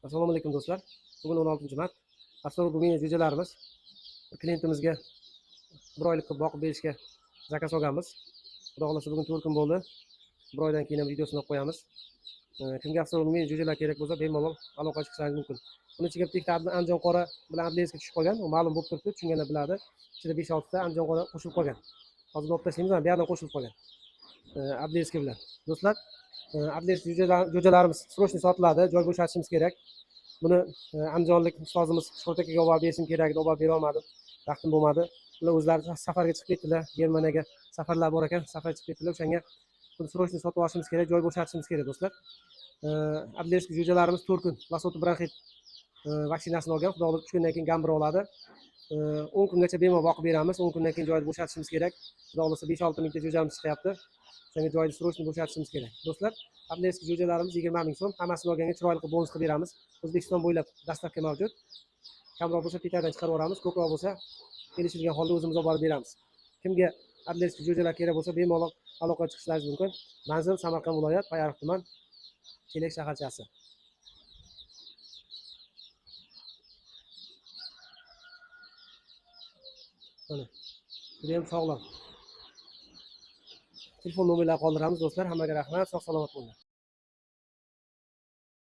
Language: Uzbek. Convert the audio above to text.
Assalomu alaykum do'stlar. Bugun 16-mart. Avtomobil jo'jalarimiz klientimizga 1 oylik qilib boqib berishga zakaz olganmiz. Xudo xolasa bugun 4 kun bo'ldi. 1 oydan keyin ham videosini olib qo'yamiz. Kimga avtomobil jo'jalar kerak bo'lsa, bemalol aloqa chiqishingiz mumkin. Buning ichiga bitta Andijon qora bilan Adliyevga tushib qolgan. U ma'lum bo'lib turibdi, tushunganlar biladi. Ichida 5-6 ta Andijon qora qo'shilib qolgan. Hozir olib tashlaymiz, bu yerdan qo'shilib qolgan. Adliyevga bilan. Do'stlar, Adliyevga jo'jalarimiz srochniy sotiladi, joy bo'shatishimiz kerak. Buni andijonlik ustozimiz Shuhrat akaga olib berishim kerak edi, olib bera olmadim. Vaqtim bo'lmadi. Ular o'zlari safarga chiqib ketdilar. Germaniyaga safarlar bor ekan, safarga chiqib ketdilar. O'shanga buni srochniy sotib olishimiz kerak, joy bo'shatishimiz kerak do'stlar. Adliyevskiy jo'jalarimiz 4 kun Lasoti bronxit vaksinasini olgan. Xudo xohlasa 3 kundan keyin gambir oladi. 10 kungacha bemalol boqib beramiz. 10 kundan keyin joyni bo'shatishimiz kerak. Xudo xohlasa 5-6 mingta jo'jamiz chiqyapti. O'shanga joyni srochniy bo'shatishimiz kerak. Do'stlar, Adliyevskiy jo'jalarimiz 20 ming so'm. Hammasini olganga chiroyli qilib bonus qilib beramiz. O'zbekiston bo'ylab dastavka mavjud. Kamroq bo'lsa Peterdan chiqarib yuboramiz, ko'proq bo'lsa kelishilgan holda o'zimiz olib borib beramiz. Kimga Adliyevskiy jo'jalar kerak bo'lsa, bemalol aloqa chiqishlaringiz mumkin. Manzil Samarqand viloyat, Payariq tuman, Chelak shaharchasi. Mana, juda ham sog'lom. Telefon nomerlarini qoldiramiz do'stlar. Hammaga rahmat, sog' salomat bo'linglar.